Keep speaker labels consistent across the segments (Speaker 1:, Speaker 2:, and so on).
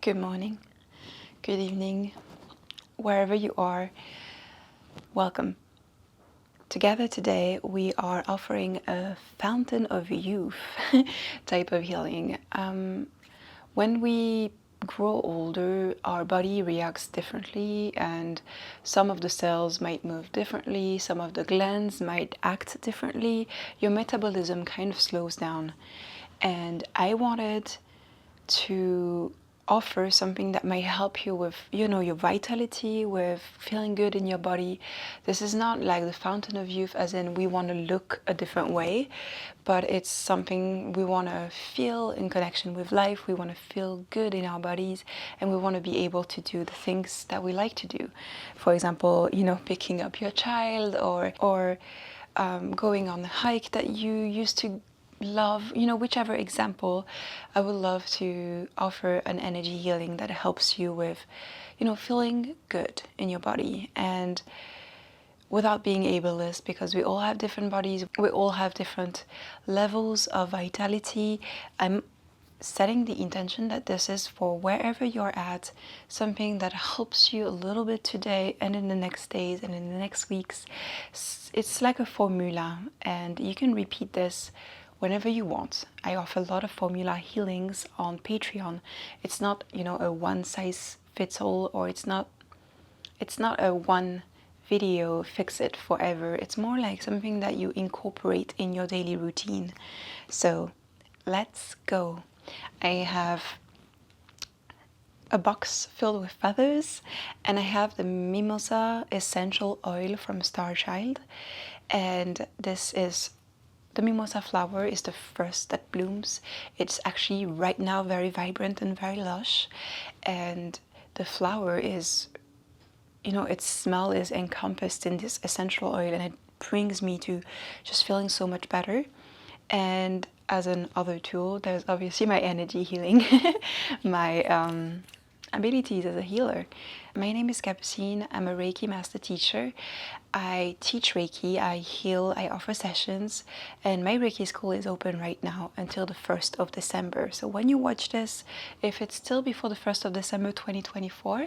Speaker 1: Good morning, good evening, wherever you are, welcome. Together today we are offering a fountain of youth type of healing. When we grow older, our body reacts differently, and some of the cells might move differently, some of the glands might act differently. Your metabolism kind of slows down, and I wanted to offer something that might help you with, your vitality, with feeling good in your body. This is not like the fountain of youth as in we want to look a different way, but it's something we want to feel in connection with life. We want to feel good in our bodies, and we want to be able to do the things that we like to do. For example, picking up your child, or going on a hike that you used to love, whichever example. I would love to offer an energy healing that helps you with, feeling good in your body, and without being ableist, because we all have different bodies, we all have different levels of vitality. I'm setting the intention that this is for wherever you're at, something that helps you a little bit today and in the next days and in the next weeks. It's like a formula, and you can repeat this whenever you want. I offer a lot of formula healings on Patreon. It's not, a one size fits all, or it's not a one video fix it forever. It's more like something that you incorporate in your daily routine. So let's go. I have a box filled with feathers, and I have the mimosa essential oil from Starchild, and this is the mimosa flower is the first that blooms. It's actually right now very vibrant and very lush, and the flower is, its smell is encompassed in this essential oil, and it brings me to just feeling so much better. And as an other tool, there's obviously my energy healing, my abilities as a healer. My name is Capucine. I'm a Reiki master teacher. I teach Reiki, I heal, I offer sessions, and my Reiki school is open right now until the 1st of December. So when you watch this, if it's still before the 1st of December 2024,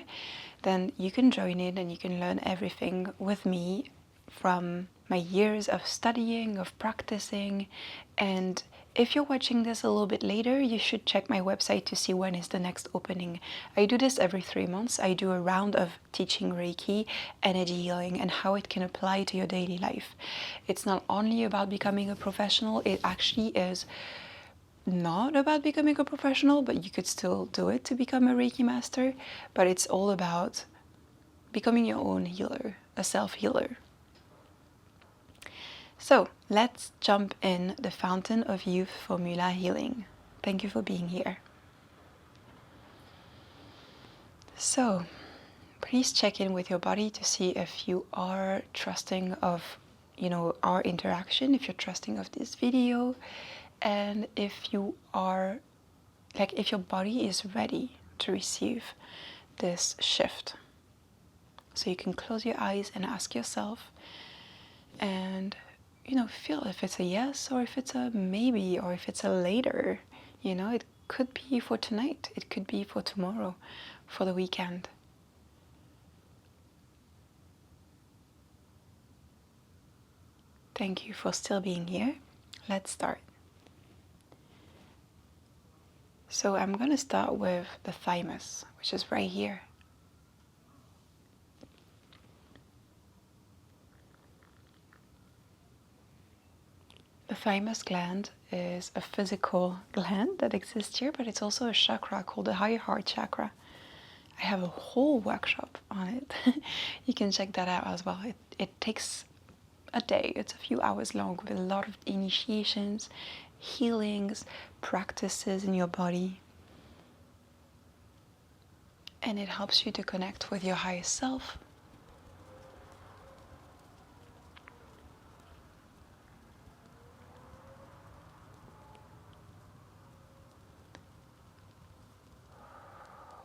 Speaker 1: then you can join in and you can learn everything with me from my years of studying, of practicing. And if you're watching this a little bit later, you should check my website to see when is the next opening. I do this every 3 months. I do a round of teaching Reiki, energy healing, and how it can apply to your daily life. It's not only about becoming a professional, it actually is not about becoming a professional, but you could still do it to become a Reiki master. But it's all about becoming your own healer, a self-healer. So let's jump in the Fountain of Youth Formula Healing. Thank you for being here. So please check in with your body to see if you are trusting of, our interaction, if you're trusting of this video, and if you are, if your body is ready to receive this shift. So you can close your eyes and ask yourself, and feel if it's a yes or if it's a maybe or if it's a later. It could be for tonight, it could be for tomorrow, for the weekend. Thank you for still being here. Let's start. So I'm going to start with the thymus, which is right here. The thymus gland is a physical gland that exists here, but it's also a chakra called the higher heart chakra. I have a whole workshop on it. You can check that out as well. It takes a day. It's a few hours long with a lot of initiations, healings, practices in your body. And it helps you to connect with your higher self.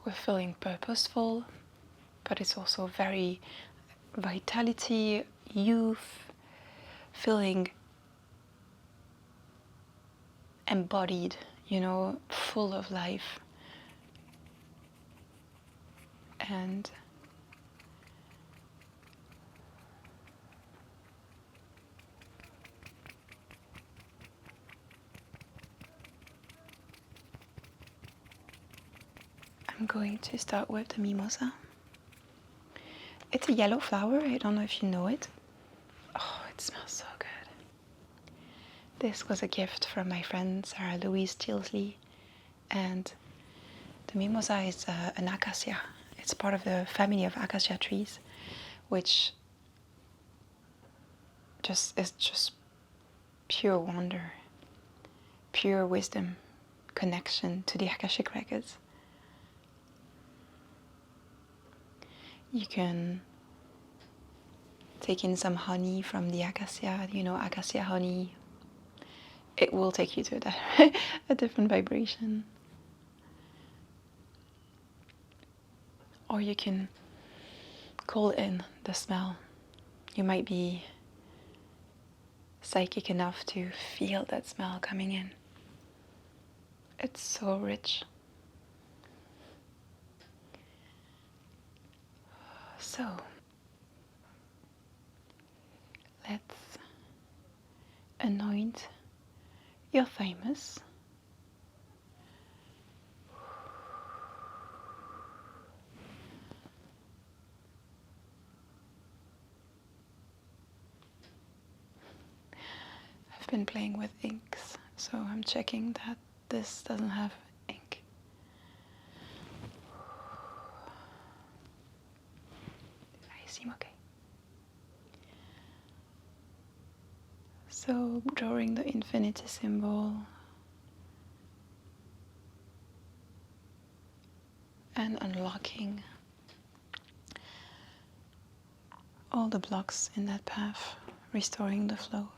Speaker 1: We're feeling purposeful, but it's also very vitality, youth, feeling embodied, full of life. And I'm going to start with the mimosa. It's a yellow flower. I don't know if you know it. Oh, it smells so good. This was a gift from my friend Sarah Louise Tilsley, and the mimosa is an acacia. It's part of the family of acacia trees, which is just pure wonder, pure wisdom, connection to the Akashic records. You can take in some honey from the acacia, acacia honey. It will take you to a different vibration. Or you can call in the smell. You might be psychic enough to feel that smell coming in. It's so rich. So, let's anoint your thymus. I've been playing with inks, so I'm checking that this doesn't have ink. I seem okay. So, drawing the infinity symbol and unlocking all the blocks in that path, restoring the flow.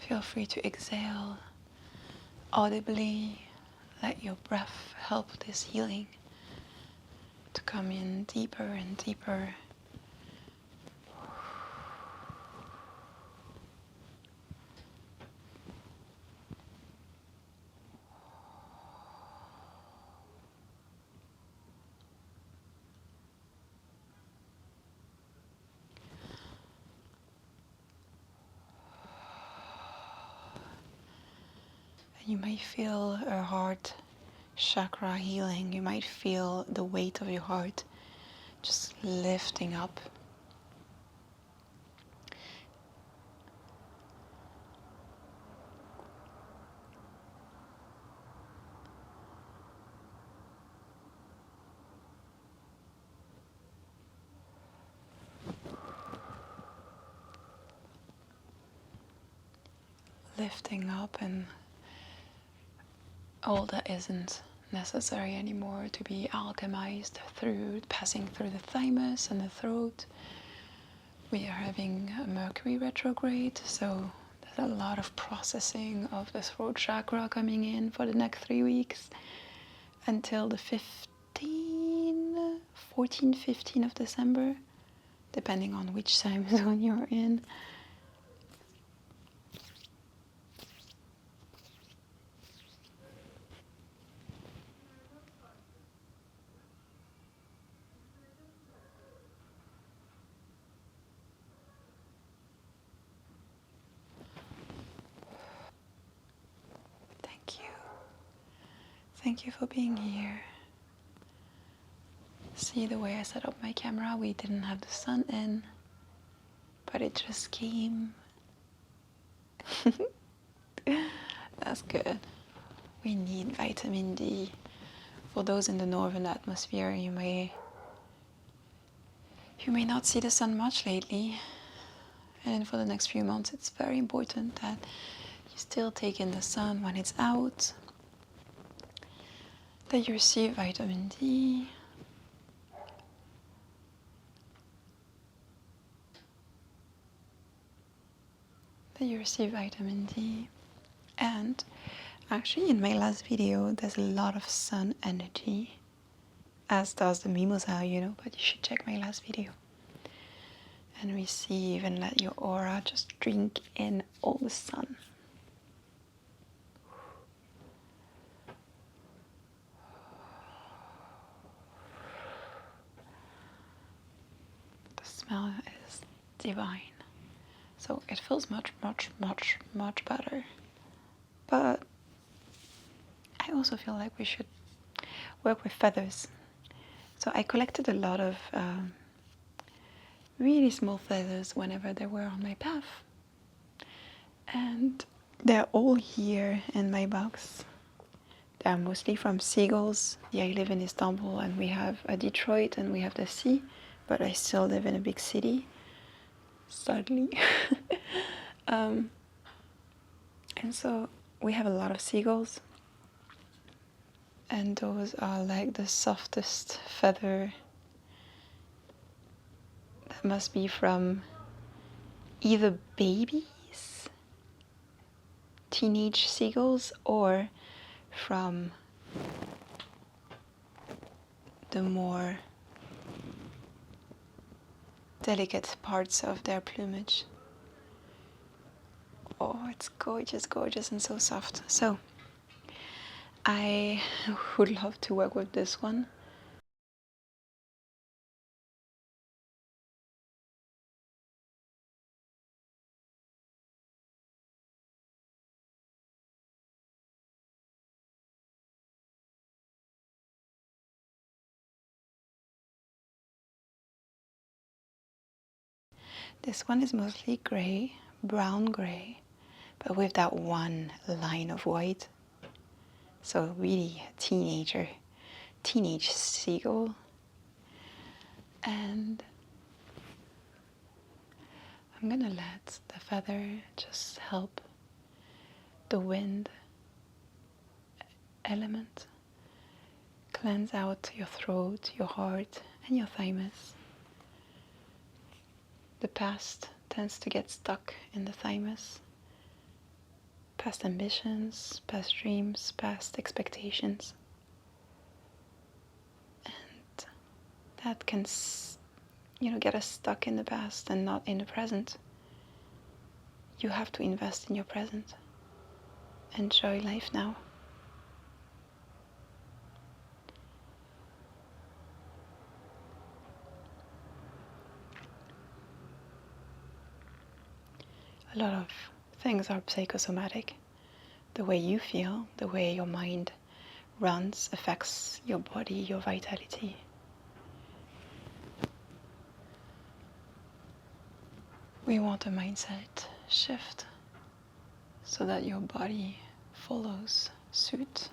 Speaker 1: Feel free to exhale audibly. Let your breath help this healing to come in deeper and deeper. You may feel a heart chakra healing. You might feel the weight of your heart just lifting up. Lifting up, and all that isn't necessary anymore to be alchemized through, passing through the thymus and the throat. We are having a Mercury retrograde, so there's a lot of processing of the throat chakra coming in for the next 3 weeks until the 15 of December, depending on which time zone you're in. Thank you for being here. See the way I set up my camera? We didn't have the sun in, but it just came. That's good. We need vitamin D. For those in the northern atmosphere, you may not see the sun much lately. And for the next few months, it's very important that you still take in the sun when it's out, that you receive vitamin D. And actually, in my last video, there's a lot of sun energy, as does the mimosa, but you should check my last video. and receive and let your aura just drink in all the sun. The smell is divine. So it feels much, much, much, much better. But I also feel like we should work with feathers. So I collected a lot of really small feathers whenever they were on my path. And they're all here in my box. They're mostly from seagulls. Yeah, I live in Istanbul and we have Detroit and we have the sea, but I still live in a big city, sadly. And so we have a lot of seagulls. And those are like the softest feather. That must be from either babies, teenage seagulls, or from the more delicate parts of their plumage. Oh, it's gorgeous, gorgeous, and so soft. So I would love to work with this one. This one is mostly grey, brown grey, but with that one line of white. So really a teenage seagull. And I'm gonna let the feather just help the wind element cleanse out your throat, your heart, and your thymus. The past tends to get stuck in the thymus. Past ambitions, past dreams, past expectations. And that can, get us stuck in the past and not in the present. You have to invest in your present. Enjoy life now. A lot of things are psychosomatic. The way you feel, the way your mind runs affects your body, your vitality. We want a mindset shift so that your body follows suit.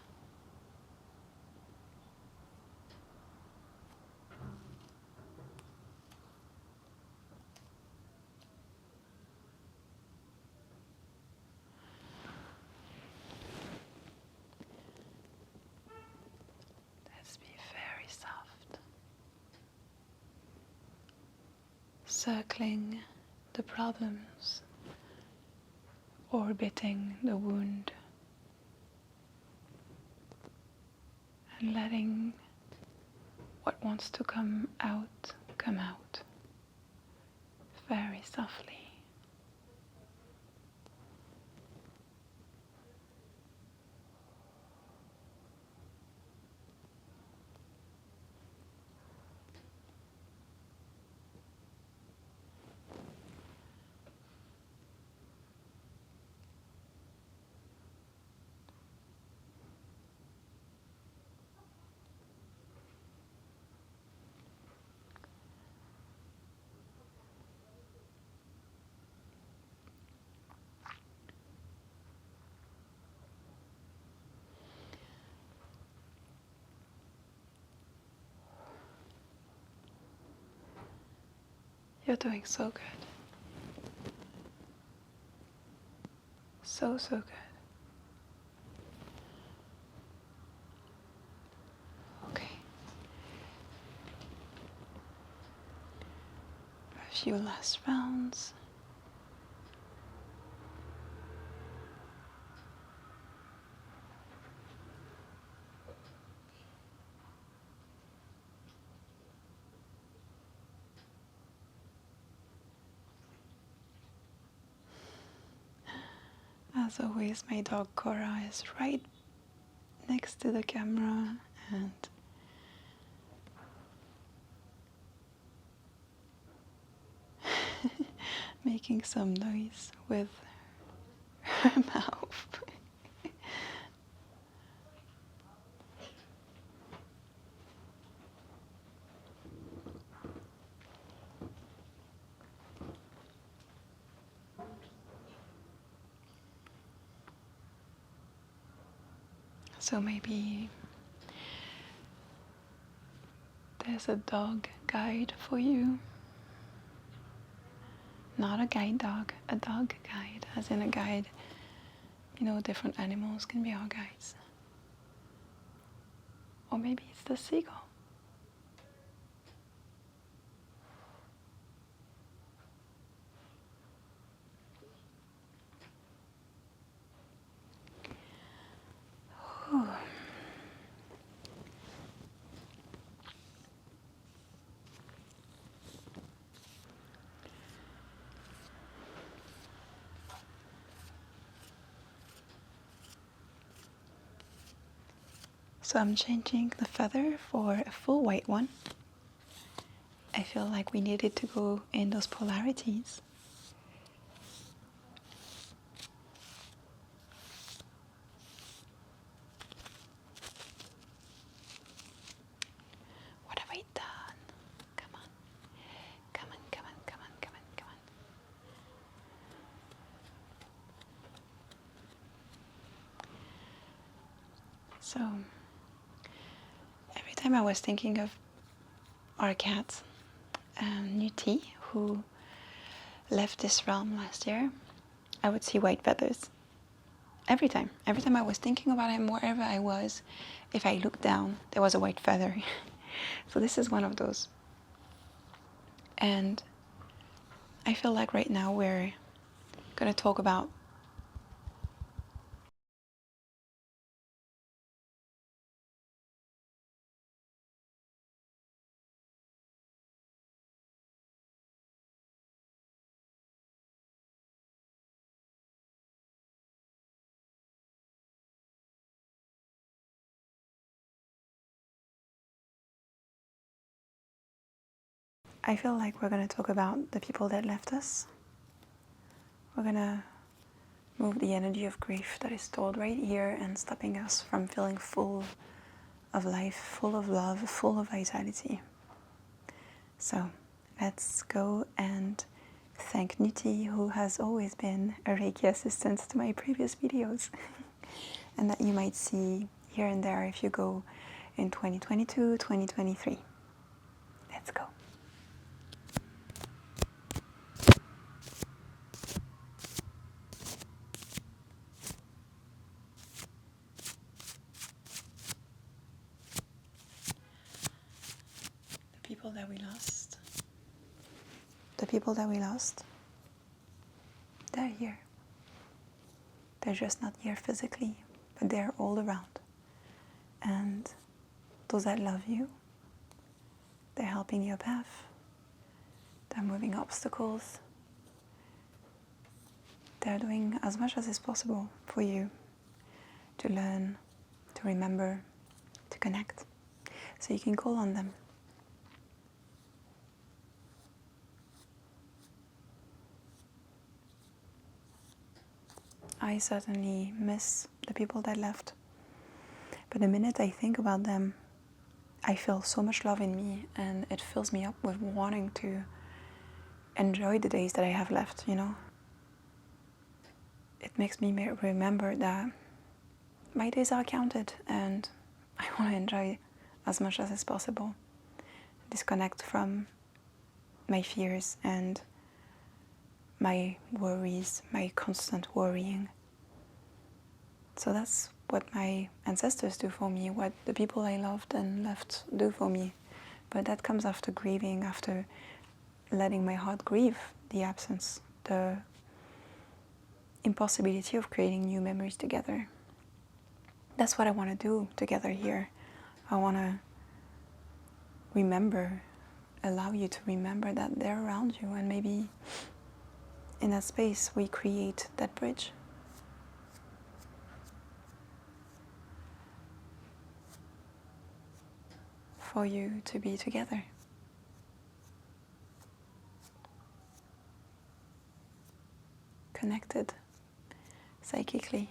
Speaker 1: Let's be very soft. Circling the problems, orbiting the wound, and letting what wants to come out very softly. You're doing so good. So, so good. Okay. A few last rounds. As always, my dog Cora is right next to the camera and making some noise with her mouth. So maybe there's a dog guide for you. Not a guide dog, a dog guide, as in a guide. You know, different animals can be our guides. Or maybe it's the seagull. Whew. So I'm changing the feather for a full white one. I feel like we needed to go in those polarities. What have I done? Come on. Come on, come on, come on, come on, come on. So, every time I was thinking of our cat, Nuti, who left this realm last year, I would see white feathers. Every time I was thinking about him, wherever I was, if I looked down, there was a white feather. So this is one of those. And I feel like right now we're going to talk about I feel like we're going to talk about the people that left us. We're going to move the energy of grief that is stored right here and stopping us from feeling full of life, full of love, full of vitality. So let's go and thank Nuti, who has always been a Reiki assistant to my previous videos and that you might see here and there if you go in 2022, 2023. Let's go. The people that we lost. The people that we lost, they're here. They're just not here physically, but they're all around. And those that love you, they're helping your path. They're moving obstacles. They're doing as much as is possible for you to learn, to remember, to connect. So you can call on them. I certainly miss the people that left. But the minute I think about them, I feel so much love in me, and it fills me up with wanting to enjoy the days that I have left, you know. It makes me remember that my days are counted and I want to enjoy as much as is possible. Disconnect from my fears and my worries, my constant worrying. So that's what my ancestors do for me, what the people I loved and left do for me. But that comes after grieving, after letting my heart grieve the absence, the impossibility of creating new memories together. That's what I want to do together here. I want to remember, allow you to remember that they're around you, and maybe in that space we create that bridge. for you to be together. Connected psychically,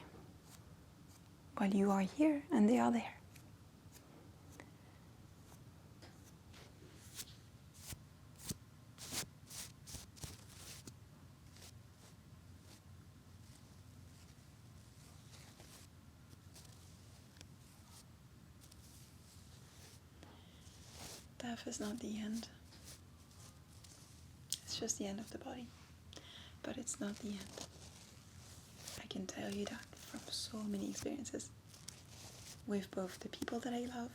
Speaker 1: while you are here and they are there. Death is not the end. It's just the end of the body. But it's not the end. I can tell you that from so many experiences with both the people that I love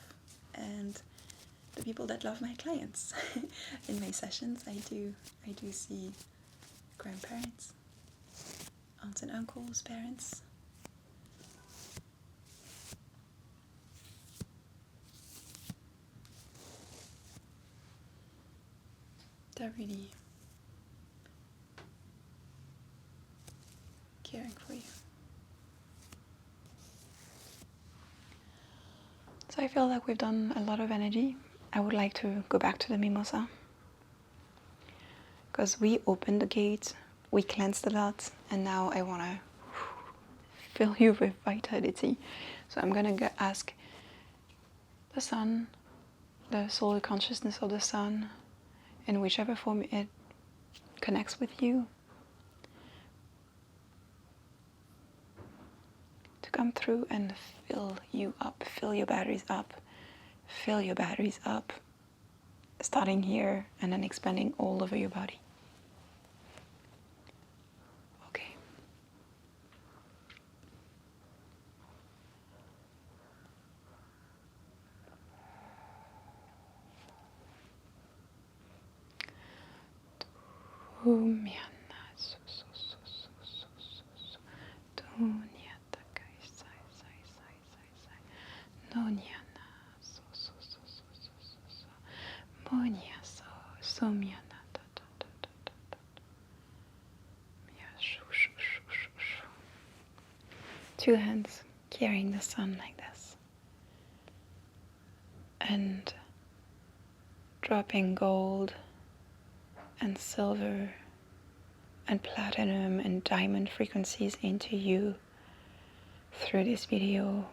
Speaker 1: and the people that love my clients. In my sessions, I do see grandparents, aunts and uncles, parents. They're really caring for you. So I feel like we've done a lot of energy. I would like to go back to the mimosa, because we opened the gate, we cleansed a lot, and now I want to fill you with vitality. So I'm going to ask the sun, the solar consciousness of the sun, in whichever form it connects with you, to come through and fill you up, fill your batteries up, fill your batteries up, starting here and then expanding all over your body. Okay. Two hands carrying the sun like this, and dropping gold and silver and platinum and diamond frequencies into you through this video.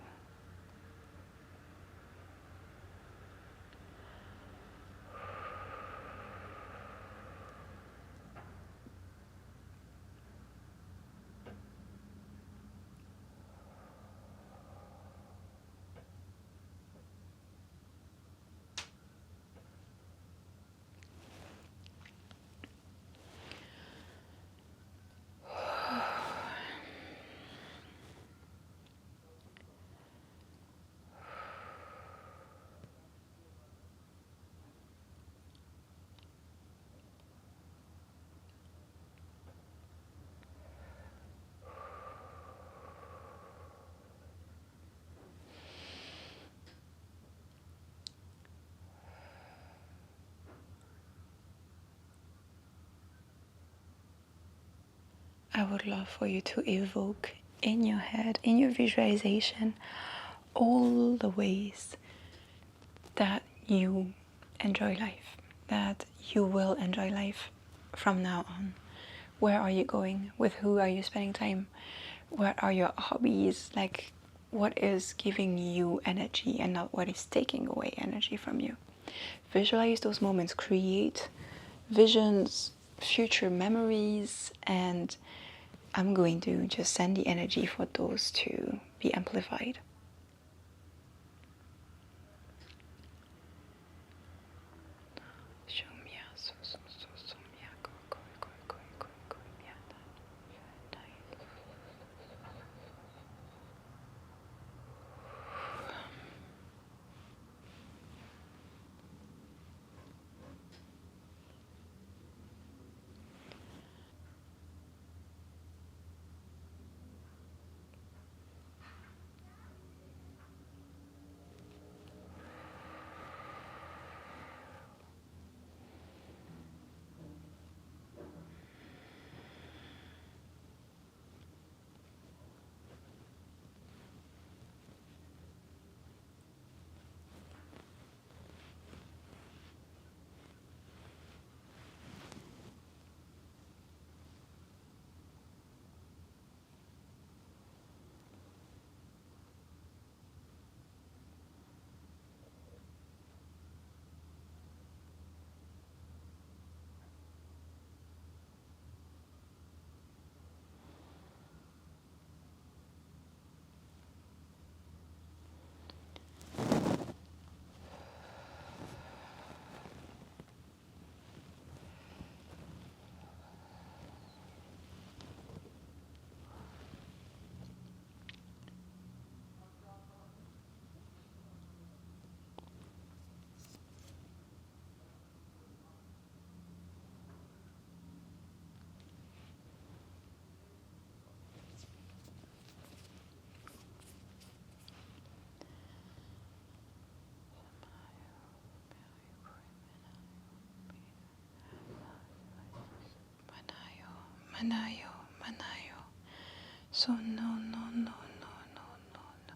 Speaker 1: I would love for you to evoke in your head, in your visualization, all the ways that you enjoy life, that you will enjoy life from now on. Where are you going? With who are you spending time? What are your hobbies? Like, what is giving you energy and not what is taking away energy from you? Visualize those moments, create visions, future memories, and I'm going to just send the energy for those to be amplified. Manayo, Manayo. So no, no, no, no, no, no, no.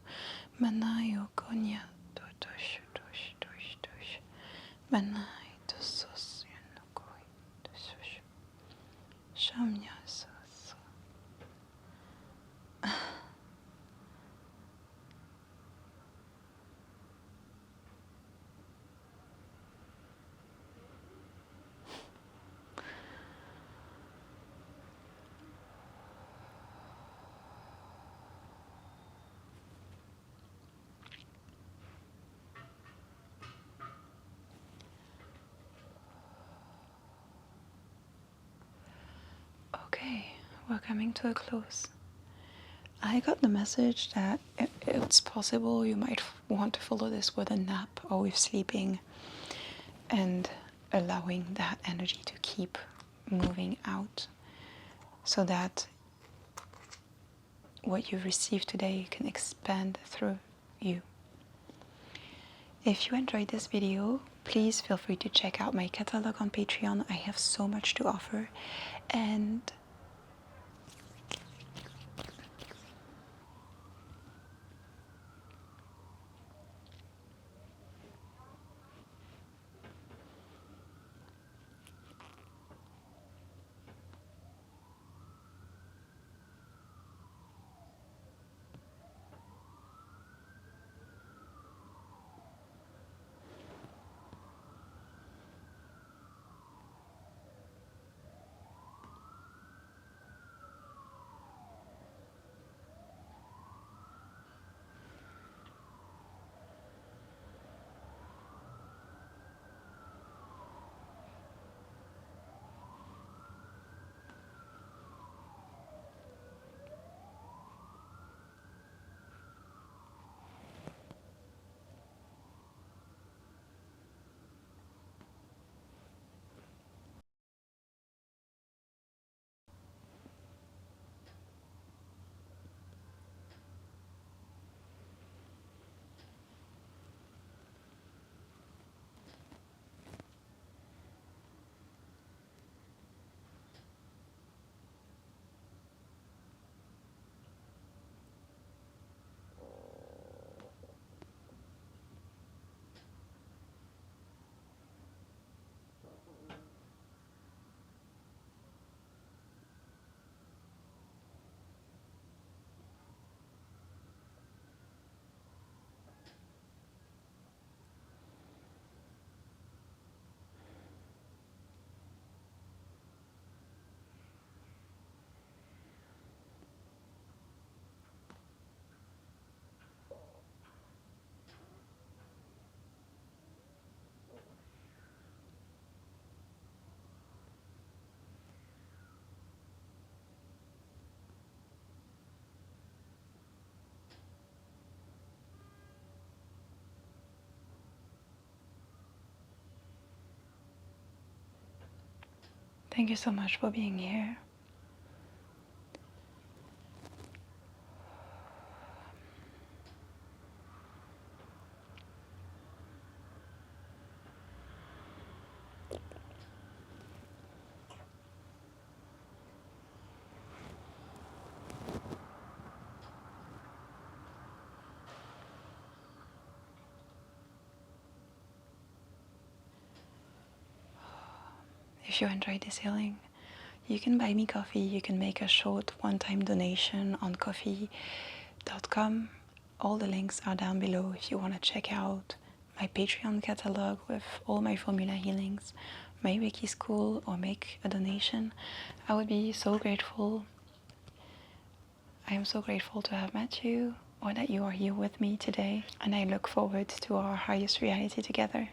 Speaker 1: Manayo, Konya, Tosh, Tosh, Tosh, Tosh. Manai, Tosos, Yanokoi, Tosh. Shamya, so, so. Okay, we're coming to a close. I got the message that it's possible you might want to follow this with a nap or with sleeping and allowing that energy to keep moving out so that what you've received today can expand through you. If you enjoyed this video, please feel free to check out my catalog on Patreon. I have so much to offer, and thank you so much for being here. If you enjoyed this healing, you can buy me coffee. You can make a short one-time donation on coffee.com. All the links are down below if you want to check out my Patreon catalog with all my formula healings, my Reiki School, or make a donation. I would be so grateful. I am so grateful to have met you, or that you are here with me today, and I look forward to our highest reality together.